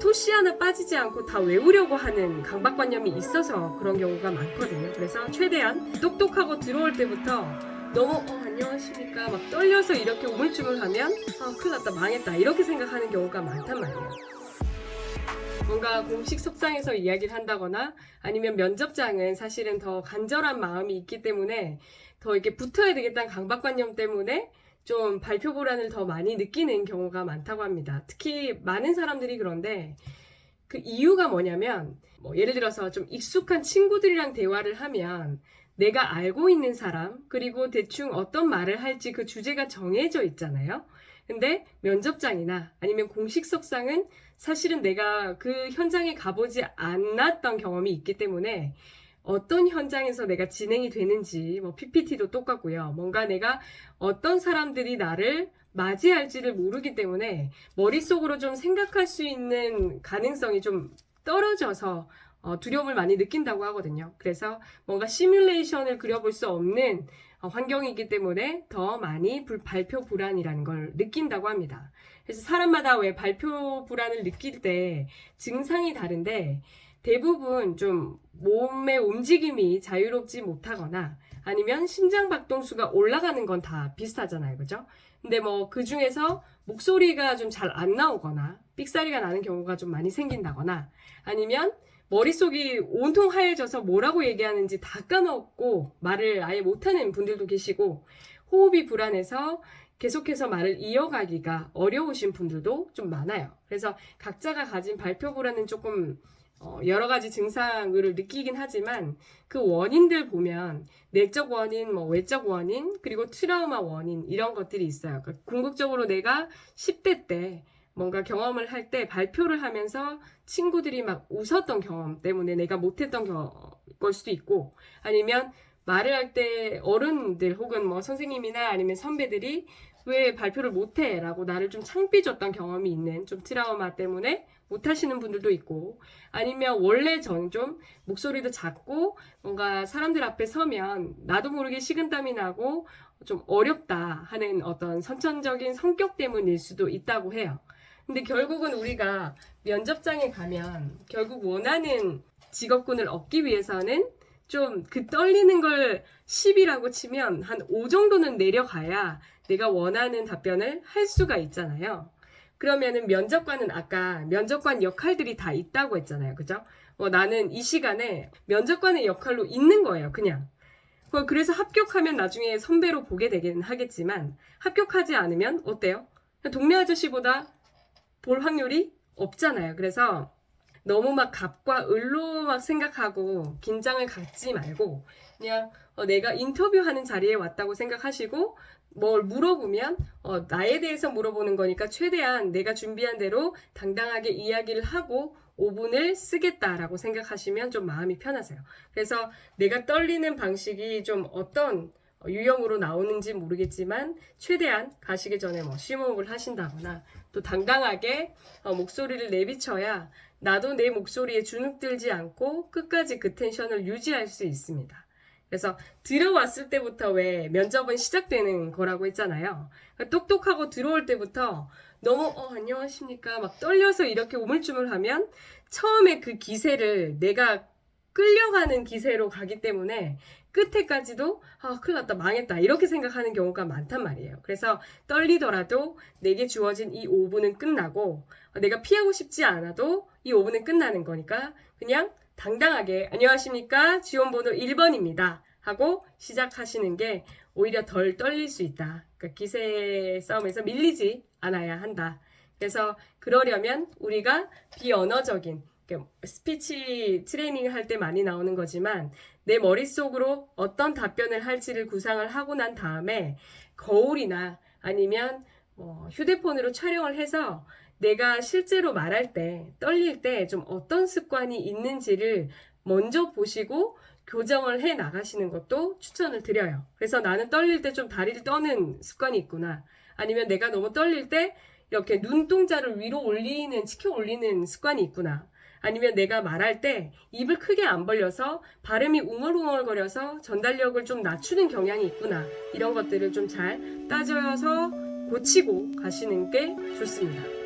토시 하나 빠지지 않고 다 외우려고 하는 강박관념이 있어서 그런 경우가 많거든요. 그래서 최대한 똑똑하고 들어올 때부터 너무 안녕하십니까 막 떨려서 이렇게 우물쭈물하면 큰일 났다 망했다 이렇게 생각하는 경우가 많단 말이에요. 뭔가 공식 석상에서 이야기를 한다거나 아니면 면접장은 사실은 더 간절한 마음이 있기 때문에 더 이렇게 붙어야 되겠다는 강박관념 때문에 좀 발표 불안을 더 많이 느끼는 경우가 많다고 합니다. 특히 많은 사람들이 그런데 그 이유가 뭐냐면 예를 들어서 좀 익숙한 친구들이랑 대화를 하면 내가 알고 있는 사람 그리고 대충 어떤 말을 할지 그 주제가 정해져 있잖아요. 근데 면접장이나 아니면 공식 석상은 사실은 내가 그 현장에 가보지 않았던 경험이 있기 때문에 어떤 현장에서 내가 진행이 되는지 PPT도 똑같고요. 뭔가 내가 어떤 사람들이 나를 맞이할지를 모르기 때문에 머릿속으로 좀 생각할 수 있는 가능성이 좀 떨어져서 두려움을 많이 느낀다고 하거든요. 그래서 뭔가 시뮬레이션을 그려볼 수 없는 환경이기 때문에 더 많이 발표 불안이라는 걸 느낀다고 합니다. 그래서 사람마다 왜 발표 불안을 느낄 때 증상이 다른데 대부분 좀 몸의 움직임이 자유롭지 못하거나 아니면 심장박동수가 올라가는 건 다 비슷하잖아요. 그죠? 근데 그 중에서 목소리가 좀 잘 안 나오거나 삑사리가 나는 경우가 좀 많이 생긴다거나 아니면 머릿속이 온통 하얘져서 뭐라고 얘기하는지 다 까먹고 말을 아예 못하는 분들도 계시고 호흡이 불안해서 계속해서 말을 이어가기가 어려우신 분들도 좀 많아요. 그래서 각자가 가진 발표 불안은 조금 여러 가지 증상을 느끼긴 하지만 그 원인들 보면 내적 원인, 외적 원인, 그리고 트라우마 원인 이런 것들이 있어요. 그러니까 궁극적으로 내가 10대 때 뭔가 경험을 할 때 발표를 하면서 친구들이 막 웃었던 경험 때문에 내가 못했던 걸 수도 있고 아니면 말을 할 때 어른들 혹은 선생님이나 아니면 선배들이 왜 발표를 못해? 라고 나를 좀 창피줬던 경험이 있는 좀 트라우마 때문에 못하시는 분들도 있고 아니면 원래 전 좀 목소리도 작고 뭔가 사람들 앞에 서면 나도 모르게 식은땀이 나고 좀 어렵다 하는 어떤 선천적인 성격 때문일 수도 있다고 해요. 근데 결국은 우리가 면접장에 가면 결국 원하는 직업군을 얻기 위해서는 좀 그 떨리는 걸 10이라고 치면 한 5 정도는 내려가야 내가 원하는 답변을 할 수가 있잖아요. 그러면은 면접관은 아까 면접관 역할들이 다 있다고 했잖아요. 그죠? 나는 이 시간에 면접관의 역할로 있는 거예요. 그냥. 그래서 합격하면 나중에 선배로 보게 되긴 하겠지만 합격하지 않으면 어때요? 동네 아저씨보다 볼 확률이 없잖아요. 그래서 너무 막 갑과 을로 막 생각하고 긴장을 갖지 말고 그냥 내가 인터뷰하는 자리에 왔다고 생각하시고 뭘 물어보면 나에 대해서 물어보는 거니까 최대한 내가 준비한 대로 당당하게 이야기를 하고 5분을 쓰겠다라고 생각하시면 좀 마음이 편하세요. 그래서 내가 떨리는 방식이 좀 어떤 유형으로 나오는지 모르겠지만 최대한 가시기 전에 심호흡을 하신다거나 또 당당하게 목소리를 내비쳐야 나도 내 목소리에 주눅들지 않고 끝까지 그 텐션을 유지할 수 있습니다. 그래서 들어왔을 때부터 왜 면접은 시작되는 거라고 했잖아요. 똑똑하고 들어올 때부터 너무 안녕하십니까 막 떨려서 이렇게 우물쭈물하면 처음에 그 기세를 내가 끌려가는 기세로 가기 때문에 끝에까지도 큰일 났다 망했다 이렇게 생각하는 경우가 많단 말이에요. 그래서 떨리더라도 내게 주어진 이 5분은 끝나고 내가 피하고 싶지 않아도 이 5분은 끝나는 거니까 그냥 당당하게 안녕하십니까 지원번호 1번입니다 하고 시작하시는 게 오히려 덜 떨릴 수 있다. 그러니까 기세 싸움에서 밀리지 않아야 한다. 그래서 그러려면 우리가 비언어적인 스피치 트레이닝 할 때 많이 나오는 거지만 내 머릿속으로 어떤 답변을 할지를 구상을 하고 난 다음에 거울이나 아니면 휴대폰으로 촬영을 해서 내가 실제로 말할 때 떨릴 때 좀 어떤 습관이 있는지를 먼저 보시고 교정을 해 나가시는 것도 추천을 드려요. 그래서 나는 떨릴 때 좀 다리를 떠는 습관이 있구나. 아니면 내가 너무 떨릴 때 이렇게 눈동자를 위로 올리는, 치켜 올리는 습관이 있구나. 아니면 내가 말할 때 입을 크게 안 벌려서 발음이 웅얼웅얼거려서 전달력을 좀 낮추는 경향이 있구나. 이런 것들을 좀 잘 따져서 고치고 가시는 게 좋습니다.